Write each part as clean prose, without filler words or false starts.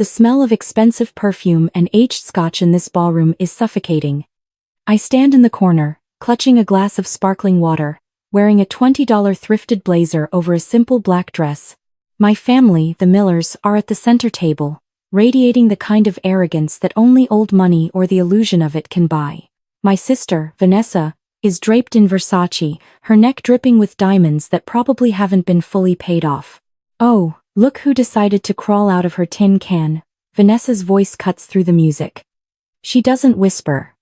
The smell of expensive perfume and aged scotch in this ballroom is suffocating. I stand in the corner, clutching a glass of sparkling water, wearing a $20 thrifted blazer over a simple black dress. My family, the Millers, are at the center table, radiating the kind of arrogance that only old money or the illusion of it can buy. My sister, Vanessa, is draped in Versace, her neck dripping with diamonds that probably haven't been fully paid off. Oh, look who decided to crawl out of her tin can. Vanessa's voice cuts through the music. She doesn't whisper.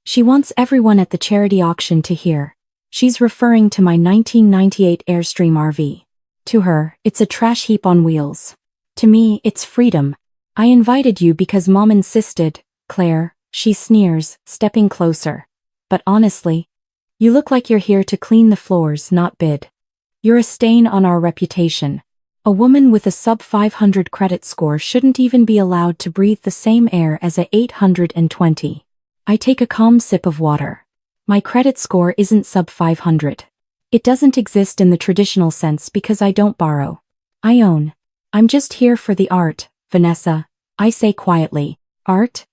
She wants everyone at the charity auction to hear. She's referring to my 1998 Airstream RV. To her, it's a trash heap on wheels. To me, it's freedom. I invited you because Mom insisted, Claire, she sneers, stepping closer. But honestly, you look like you're here to clean the floors, not bid. You're a stain on our reputation. A woman with a sub-500 credit score shouldn't even be allowed to breathe the same air as a 820. I take a calm sip of water. My credit score isn't sub-500. It doesn't exist in the traditional sense because I don't borrow. I own. I'm just here for the art, Vanessa, I say quietly. Art?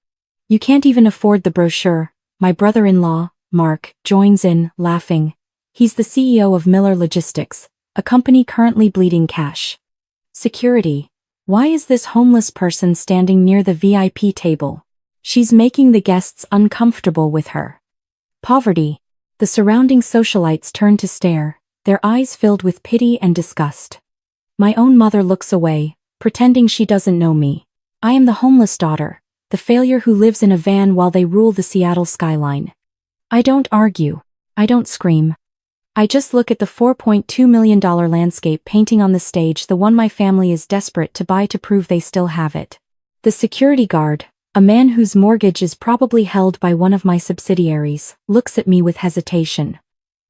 You can't even afford the brochure. My brother-in-law, Mark, joins in, laughing. He's the CEO of Miller Logistics, a company currently bleeding cash. Security. Why is this homeless person standing near the VIP table? She's making the guests uncomfortable with her. Poverty. The surrounding socialites turn to stare, their eyes filled with pity and disgust. My own mother looks away, pretending she doesn't know me. I am the homeless daughter, the failure who lives in a van while they rule the Seattle skyline. I don't argue. I don't scream. I just look at the $4.2 million landscape painting on the stage, the one my family is desperate to buy to prove they still have it. The security guard, a man whose mortgage is probably held by one of my subsidiaries, looks at me with hesitation.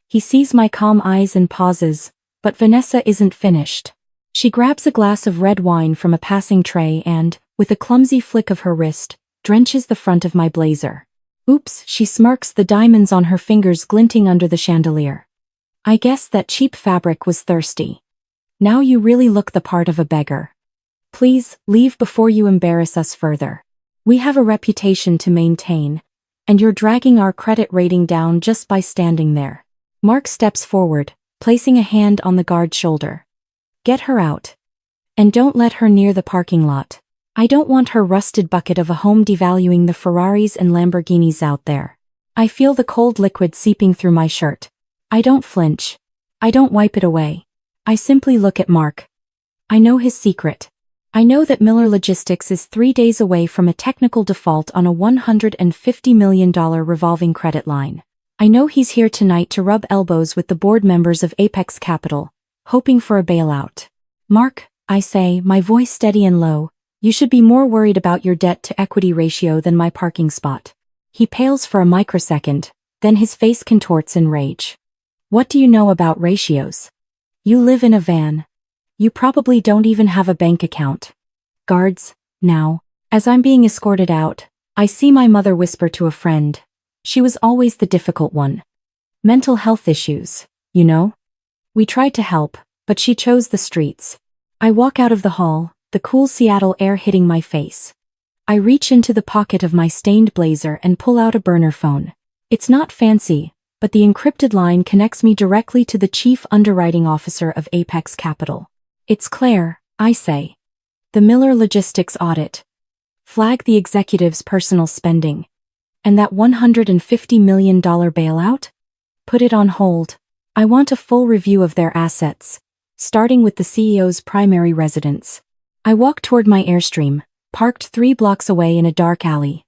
He sees my calm eyes and pauses, but Vanessa isn't finished. She grabs a glass of red wine from a passing tray and, with a clumsy flick of her wrist, drenches the front of my blazer. Oops, she smirks, the diamonds on her fingers glinting under the chandelier. I guess that cheap fabric was thirsty. Now you really look the part of a beggar. Please, leave before you embarrass us further. We have a reputation to maintain, and you're dragging our credit rating down just by standing there. Mark steps forward, placing a hand on the guard's shoulder. Get her out. And don't let her near the parking lot. I don't want her rusted bucket of a home devaluing the Ferraris and Lamborghinis out there. I feel the cold liquid seeping through my shirt. I don't flinch. I don't wipe it away. I simply look at Mark. I know his secret. I know that Miller Logistics is 3 days away from a technical default on a $150 million revolving credit line. I know he's here tonight to rub elbows with the board members of Apex Capital, hoping for a bailout. Mark, I say, my voice steady and low, you should be more worried about your debt-to-equity ratio than my parking spot. He pales for a microsecond, then his face contorts in rage. What do you know about ratios? You live in a van. You probably don't even have a bank account. Guards, now. As I'm being escorted out, I see my mother whisper to a friend. She was always the difficult one. Mental health issues, you know? We tried to help, but she chose the streets. I walk out of the hall, the cool Seattle air hitting my face. I reach into the pocket of my stained blazer and pull out a burner phone. It's not fancy, but the encrypted line connects me directly to the chief underwriting officer of Apex Capital. It's Claire, I say. The Miller Logistics audit. Flag the executive's personal spending. And that $150 million bailout? Put it on hold. I want a full review of their assets, starting with the CEO's primary residence. I walk toward my Airstream, parked 3 blocks away in a dark alley.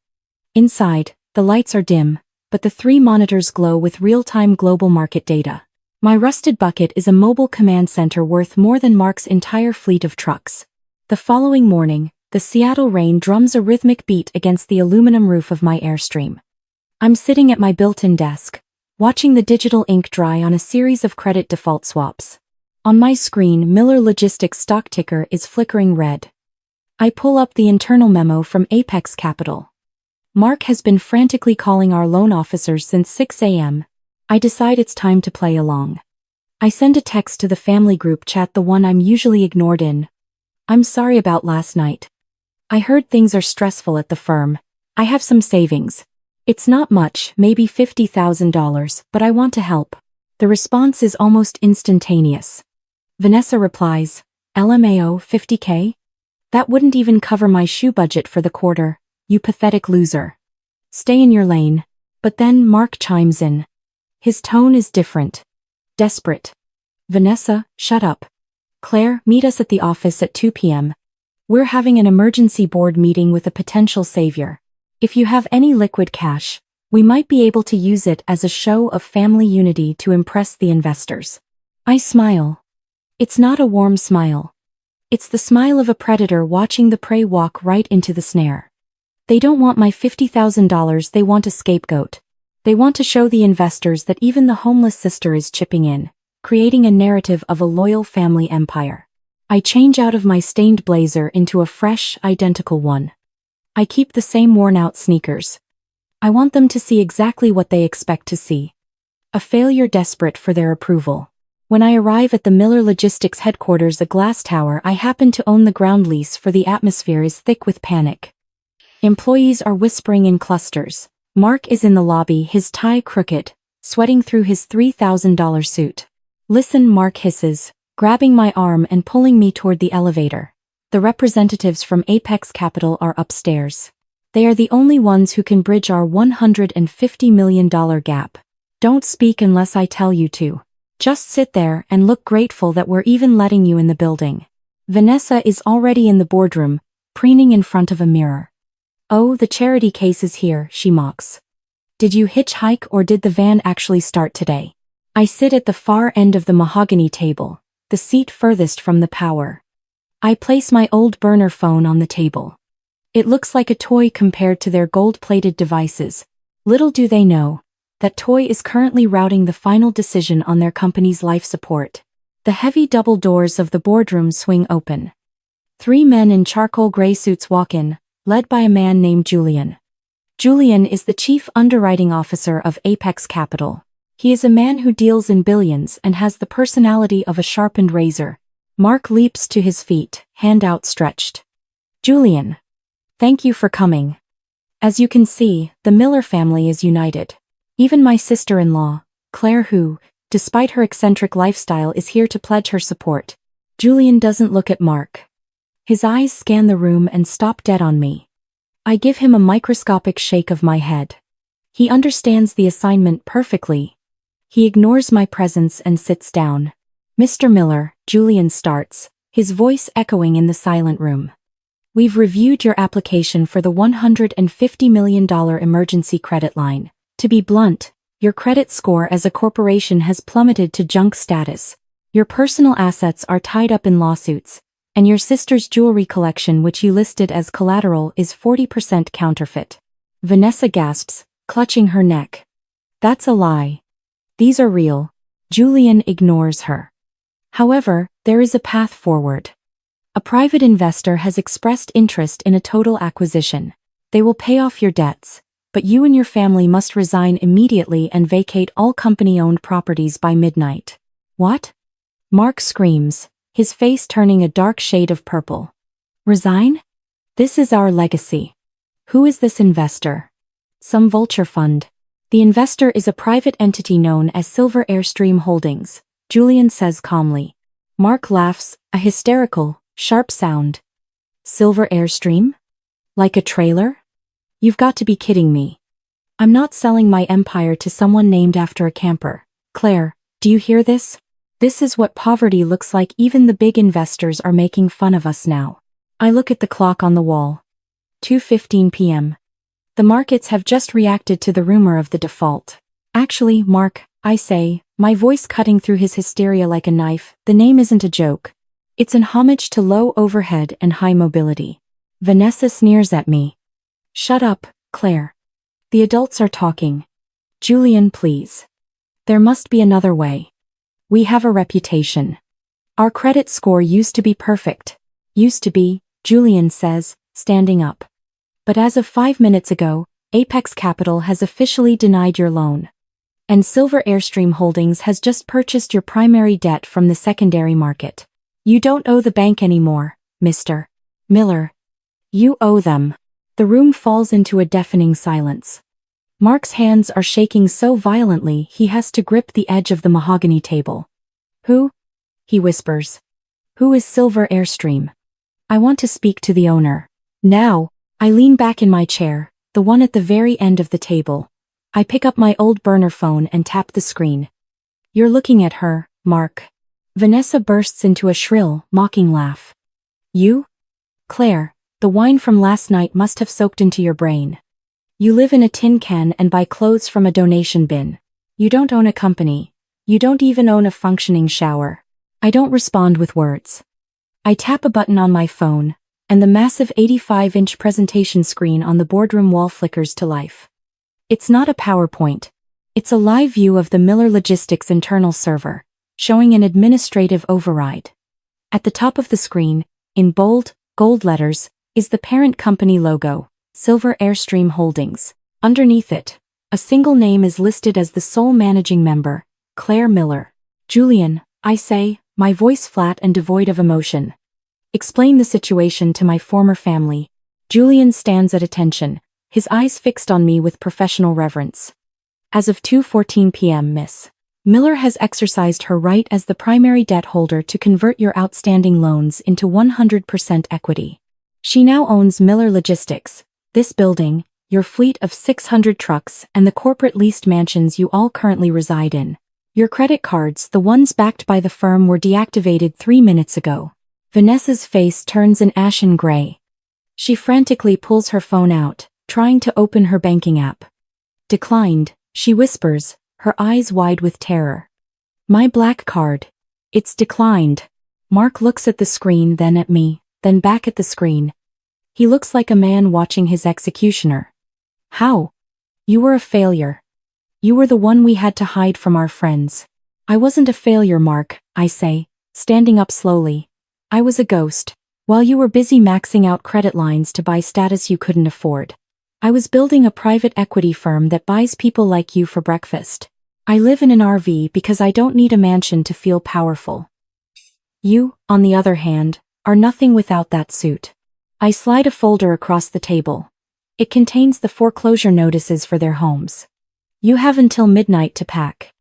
Inside, the lights are dim, but the 3 monitors glow with real-time global market data. My rusted bucket is a mobile command center worth more than Mark's entire fleet of trucks. The following morning, the Seattle rain drums a rhythmic beat against the aluminum roof of my Airstream. I'm sitting at my built-in desk, watching the digital ink dry on a series of credit default swaps. On my screen, Miller Logistics stock ticker is flickering red. I pull up the internal memo from Apex Capital. Mark has been frantically calling our loan officers since 6 a.m. I decide it's time to play along. I send a text to the family group chat, the one I'm usually ignored in. I'm sorry about last night. I heard things are stressful at the firm. I have some savings. It's not much, maybe $50,000, but I want to help. The response is almost instantaneous. Vanessa replies, LMAO 50K? That wouldn't even cover my shoe budget for the quarter, you pathetic loser. Stay in your lane. But then Mark chimes in. His tone is different. Desperate. Vanessa, shut up. Claire, meet us at the office at 2 p.m. We're having an emergency board meeting with a potential savior. If you have any liquid cash, we might be able to use it as a show of family unity to impress the investors. I smile. It's not a warm smile. It's the smile of a predator watching the prey walk right into the snare. They don't want my $50,000, they want a scapegoat. They want to show the investors that even the homeless sister is chipping in, creating a narrative of a loyal family empire. I change out of my stained blazer into a fresh, identical one. I keep the same worn-out sneakers. I want them to see exactly what they expect to see. A failure desperate for their approval. When I arrive at the Miller Logistics headquarters, a glass tower, I happen to own the ground lease, for the atmosphere is thick with panic. Employees are whispering in clusters. Mark is in the lobby, his tie crooked, sweating through his $3,000 suit. Listen, Mark hisses, grabbing my arm and pulling me toward the elevator. The representatives from Apex Capital are upstairs. They are the only ones who can bridge our $150 million gap. Don't speak unless I tell you to. Just sit there and look grateful that we're even letting you in the building. Vanessa is already in the boardroom, preening in front of a mirror. Oh, the charity case is here, she mocks. Did you hitchhike or did the van actually start today? I sit at the far end of the mahogany table, the seat furthest from the power. I place my old burner phone on the table. It looks like a toy compared to their gold-plated devices. Little do they know, that toy is currently routing the final decision on their company's life support. The heavy double doors of the boardroom swing open. 3 men in charcoal gray suits walk in, led by a man named Julian. Julian is the chief underwriting officer of Apex Capital. He is a man who deals in billions and has the personality of a sharpened razor. Mark leaps to his feet, hand outstretched. Julian. Thank you for coming. As you can see, the Miller family is united. Even my sister-in-law, Claire, who, despite her eccentric lifestyle, is here to pledge her support. Julian doesn't look at Mark. His eyes scan the room and stop dead on me. I give him a microscopic shake of my head. He understands the assignment perfectly. He ignores my presence and sits down. Mr. Miller, Julian starts, his voice echoing in the silent room. We've reviewed your application for the $150 million emergency credit line. To be blunt, your credit score as a corporation has plummeted to junk status. Your personal assets are tied up in lawsuits, and your sister's jewelry collection, which you listed as collateral, is 40% counterfeit. Vanessa gasps, clutching her neck. That's a lie. These are real. Julian ignores her. However, there is a path forward. A private investor has expressed interest in a total acquisition. They will pay off your debts, but you and your family must resign immediately and vacate all company-owned properties by midnight. What? Mark screams, his face turning a dark shade of purple. Resign? This is our legacy. Who is this investor? Some vulture fund. The investor is a private entity known as Silver Airstream Holdings, Julian says calmly. Mark laughs, a hysterical, sharp sound. Silver Airstream? Like a trailer? You've got to be kidding me. I'm not selling my empire to someone named after a camper. Claire, do you hear this? This is what poverty looks like. Even the big investors are making fun of us now. I look at the clock on the wall. 2:15 p.m. The markets have just reacted to the rumor of the default. Actually, Mark, I say, my voice cutting through his hysteria like a knife, the name isn't a joke. It's an homage to low overhead and high mobility. Vanessa sneers at me. Shut up, Claire. The adults are talking. Julian, please. There must be another way. We have a reputation. Our credit score used to be perfect. Used to be, Julian says, standing up. But as of 5 minutes ago, Apex Capital has officially denied your loan. And Silver Airstream Holdings has just purchased your primary debt from the secondary market. You don't owe the bank anymore, Mr. Miller. You owe them. The room falls into a deafening silence. Mark's hands are shaking so violently he has to grip the edge of the mahogany table. Who? He whispers. Who is Silver Airstream? I want to speak to the owner. Now. I lean back in my chair, the one at the very end of the table. I pick up my old burner phone and tap the screen. You're looking at her, Mark. Vanessa bursts into a shrill, mocking laugh. You? Claire, the wine from last night must have soaked into your brain. You live in a tin can and buy clothes from a donation bin. You don't own a company. You don't even own a functioning shower. I don't respond with words. I tap a button on my phone, and the massive 85-inch presentation screen on the boardroom wall flickers to life. It's not a PowerPoint. It's a live view of the Miller Logistics internal server, showing an administrative override. At the top of the screen, in bold, gold letters, is the parent company logo, Silver Airstream Holdings. Underneath it, a single name is listed as the sole managing member, Claire Miller. Julian, I say, my voice flat and devoid of emotion. Explain the situation to my former family. Julian stands at attention, his eyes fixed on me with professional reverence. As of 2:14 p.m., Miss Miller has exercised her right as the primary debt holder to convert your outstanding loans into 100% equity. She now owns Miller Logistics, this building, your fleet of 600 trucks, and the corporate leased mansions you all currently reside in. Your credit cards, the ones backed by the firm, were deactivated 3 minutes ago. Vanessa's face turns an ashen gray. She frantically pulls her phone out, trying to open her banking app. Declined, she whispers, her eyes wide with terror. My black card. It's declined. Mark looks at the screen, then at me, then back at the screen. He looks like a man watching his executioner. How? You were a failure. You were the one we had to hide from our friends. I wasn't a failure, Mark, I say, standing up slowly. I was a ghost. While you were busy maxing out credit lines to buy status you couldn't afford, I was building a private equity firm that buys people like you for breakfast. I live in an RV because I don't need a mansion to feel powerful. You, on the other hand, are nothing without that suit. I slide a folder across the table. It contains the foreclosure notices for their homes. You have until midnight to pack.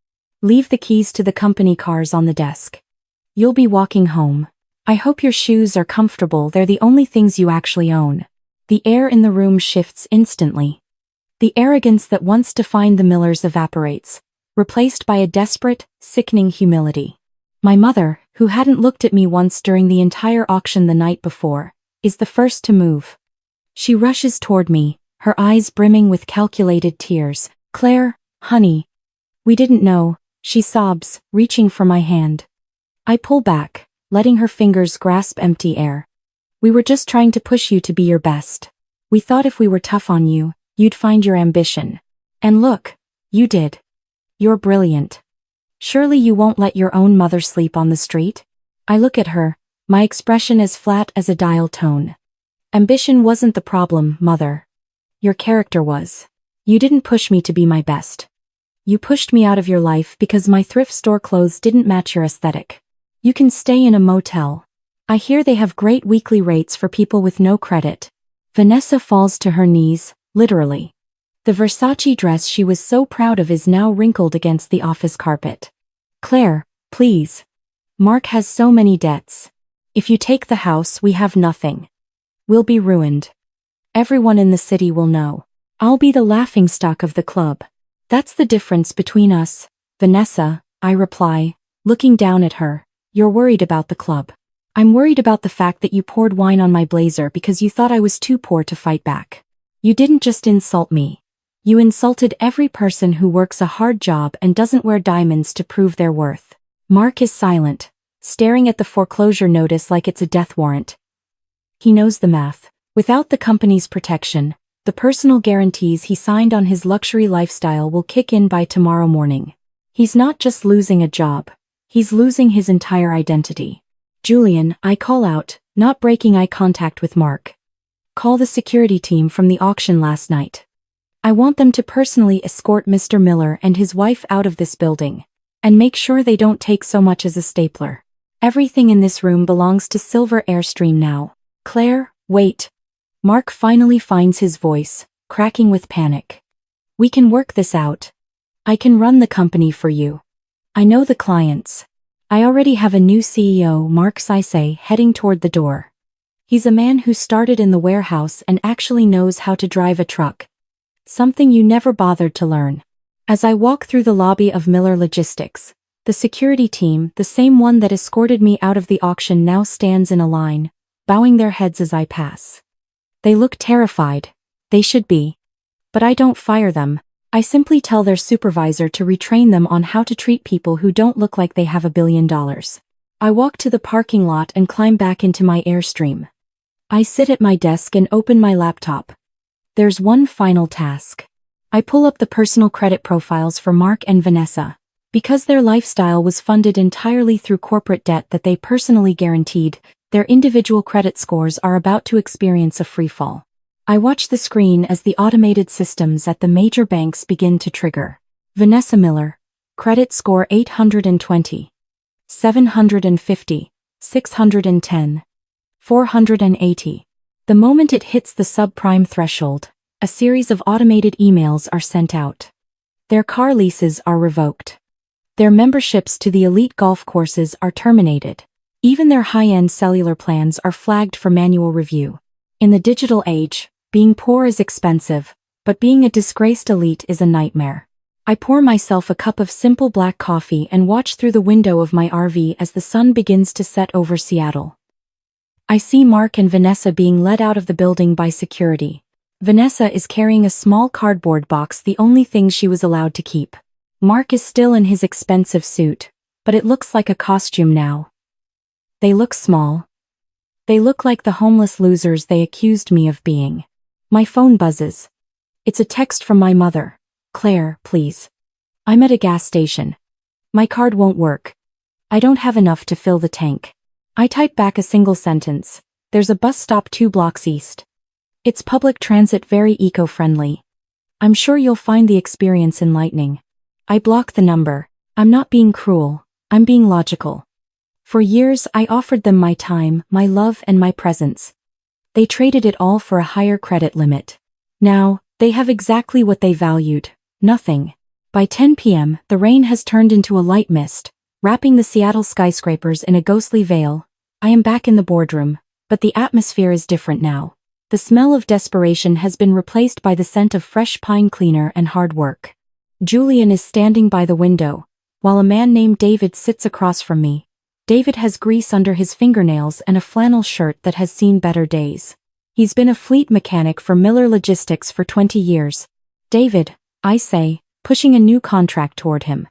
Leave the keys to the company cars on the desk. You'll be walking home. I hope your shoes are comfortable, they're the only things you actually own. The air in the room shifts instantly. The arrogance that once defined the Millers evaporates, replaced by a desperate, sickening humility. My mother, who hadn't looked at me once during the entire auction the night before, is the first to move. She rushes toward me, her eyes brimming with calculated tears. Claire, honey. We didn't know, she sobs, reaching for my hand. I pull back, letting her fingers grasp empty air. We were just trying to push you to be your best. We thought if we were tough on you, you'd find your ambition. And look, you did. You're brilliant. Surely you won't let your own mother sleep on the street? I look at her, my expression as flat as a dial tone. Ambition wasn't the problem, Mother. Your character was. You didn't push me to be my best. You pushed me out of your life because my thrift store clothes didn't match your aesthetic. You can stay in a motel. I hear they have great weekly rates for people with no credit. Vanessa falls to her knees, literally. The Versace dress she was so proud of is now wrinkled against the office carpet. Claire, please. Mark has so many debts. If you take the house, we have nothing. We'll be ruined. Everyone in the city will know. I'll be the laughingstock of the club. That's the difference between us, Vanessa, I reply, looking down at her. You're worried about the club. I'm worried about the fact that you poured wine on my blazer because you thought I was too poor to fight back. You didn't just insult me. You insulted every person who works a hard job and doesn't wear diamonds to prove their worth. Mark is silent, staring at the foreclosure notice like it's a death warrant. He knows the math. Without the company's protection, the personal guarantees he signed on his luxury lifestyle will kick in by tomorrow morning. He's not just losing a job. He's losing his entire identity. Julian, I call out, not breaking eye contact with Mark. Call the security team from the auction last night. I want them to personally escort Mr. Miller and his wife out of this building. And make sure they don't take so much as a stapler. Everything in this room belongs to Silver Airstream now. Claire, wait. Mark finally finds his voice, cracking with panic. We can work this out. I can run the company for you. I know the clients. I already have a new CEO, Mark say, heading toward the door. He's a man who started in the warehouse and actually knows how to drive a truck. Something you never bothered to learn. As I walk through the lobby of Miller Logistics, the security team, the same one that escorted me out of the auction, now stands in a line, bowing their heads as I pass. They look terrified. They should be. But I don't fire them. I simply tell their supervisor to retrain them on how to treat people who don't look like they have $1 billion. I walk to the parking lot and climb back into my Airstream. I sit at my desk and open my laptop. There's one final task. I pull up the personal credit profiles for Mark and Vanessa. Because their lifestyle was funded entirely through corporate debt that they personally guaranteed, their individual credit scores are about to experience a freefall. I watch the screen as the automated systems at the major banks begin to trigger. Vanessa Miller, credit score 820, 750, 610, 480. The moment it hits the subprime threshold, a series of automated emails are sent out. Their car leases are revoked. Their memberships to the elite golf courses are terminated. Even their high-end cellular plans are flagged for manual review. In the digital age, being poor is expensive, but being a disgraced elite is a nightmare. I pour myself a cup of simple black coffee and watch through the window of my RV as the sun begins to set over Seattle. I see Mark and Vanessa being led out of the building by security. Vanessa is carrying a small cardboard box, the only thing she was allowed to keep. Mark is still in his expensive suit, but it looks like a costume now. They look small. They look like the homeless losers they accused me of being. My phone buzzes. It's a text from my mother. Claire, please. I'm at a gas station. My card won't work. I don't have enough to fill the tank. I type back a single sentence. There's a bus stop 2 blocks east. It's public transit, very eco-friendly. I'm sure you'll find the experience enlightening. I block the number. I'm not being cruel. I'm being logical. For years I offered them my time, my love, and my presence. They traded it all for a higher credit limit. Now, they have exactly what they valued. Nothing. By 10 p.m., the rain has turned into a light mist, wrapping the Seattle skyscrapers in a ghostly veil. I am back in the boardroom, but the atmosphere is different now. The smell of desperation has been replaced by the scent of fresh pine cleaner and hard work. Julian is standing by the window, while a man named David sits across from me. David has grease under his fingernails and a flannel shirt that has seen better days. He's been a fleet mechanic for Miller Logistics for 20 years. David, I say, pushing a new contract toward him.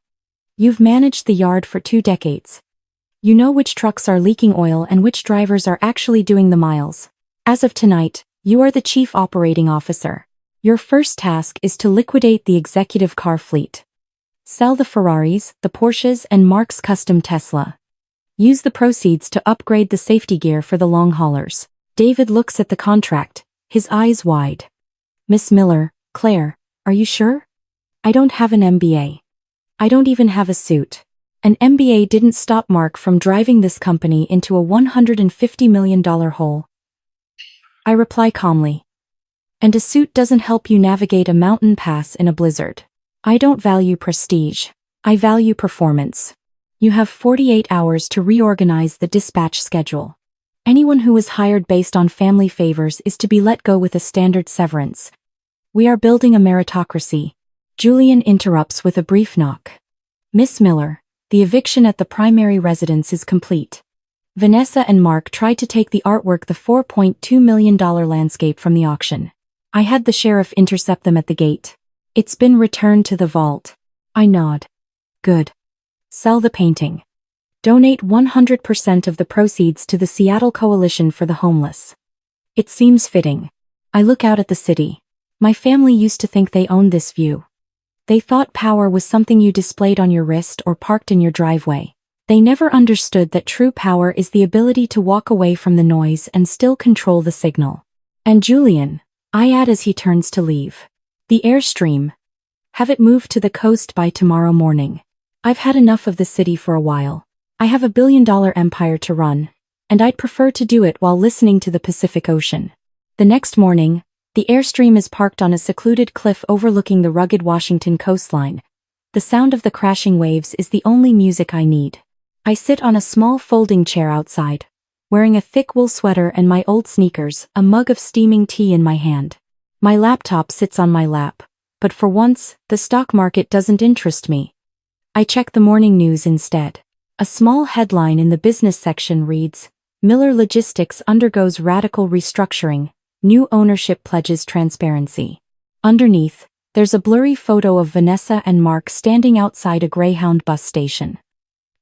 You've managed the yard for 2 decades. You know which trucks are leaking oil and which drivers are actually doing the miles. As of tonight, you are the chief operating officer. Your first task is to liquidate the executive car fleet. Sell the Ferraris, the Porsches, and Mark's custom Tesla. Use the proceeds to upgrade the safety gear for the long haulers. David looks at the contract, his eyes wide. Miss Miller, Claire, are you sure? I don't have an MBA. I don't even have a suit. An MBA didn't stop Mark from driving this company into a $150 million hole. I reply calmly. And a suit doesn't help you navigate a mountain pass in a blizzard. I don't value prestige. I value performance. You have 48 hours to reorganize the dispatch schedule. Anyone who is hired based on family favors is to be let go with a standard severance. We are building a meritocracy. Julian interrupts with a brief knock. Miss Miller, the eviction at the primary residence is complete. Vanessa and Mark tried to take the artwork, the $4.2 million landscape, from the auction. I had the sheriff intercept them at the gate. It's been returned to the vault. I nod. Good. Sell the painting. Donate 100% of the proceeds to the Seattle Coalition for the Homeless. It seems fitting. I look out at the city. My family used to think they owned this view. They thought power was something you displayed on your wrist or parked in your driveway. They never understood that true power is the ability to walk away from the noise and still control the signal. And Julian, I add as he turns to leave. The Airstream. Have it moved to the coast by tomorrow morning. I've had enough of the city for a while. I have a billion-dollar empire to run, and I'd prefer to do it while listening to the Pacific Ocean. The next morning, the Airstream is parked on a secluded cliff overlooking the rugged Washington coastline. The sound of the crashing waves is the only music I need. I sit on a small folding chair outside, wearing a thick wool sweater and my old sneakers, a mug of steaming tea in my hand. My laptop sits on my lap, but for once, the stock market doesn't interest me. I check the morning news instead. A small headline in the business section reads, "Miller Logistics undergoes radical restructuring. New ownership pledges transparency." Underneath, there's a blurry photo of Vanessa and Mark standing outside a Greyhound bus station.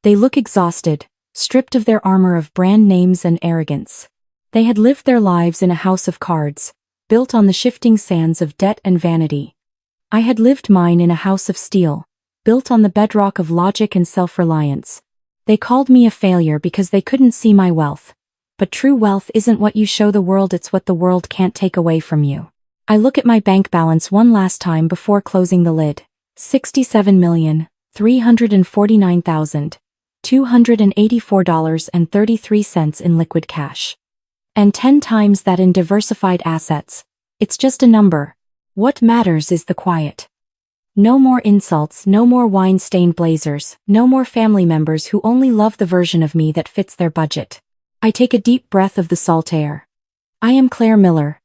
They look exhausted, stripped of their armor of brand names and arrogance. They had lived their lives in a house of cards, built on the shifting sands of debt and vanity. I had lived mine in a house of steel, built on the bedrock of logic and self-reliance. They called me a failure because they couldn't see my wealth. But true wealth isn't what you show the world, it's what the world can't take away from you. I look at my bank balance one last time before closing the lid. $67,349,284.33 in liquid cash. And 10 times that in diversified assets. It's just a number. What matters is the quiet. No more insults, no more wine-stained blazers, no more family members who only love the version of me that fits their budget. I take a deep breath of the salt air. I am Claire Miller.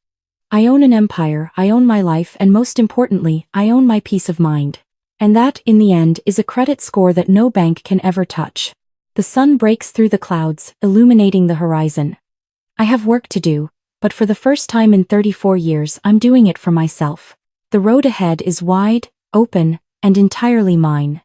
I own an empire, I own my life, and most importantly, I own my peace of mind. And that, in the end, is a credit score that no bank can ever touch. The sun breaks through the clouds, illuminating the horizon. I have work to do, but for the first time in 34 years, I'm doing it for myself. The road ahead is wide, open, and entirely mine.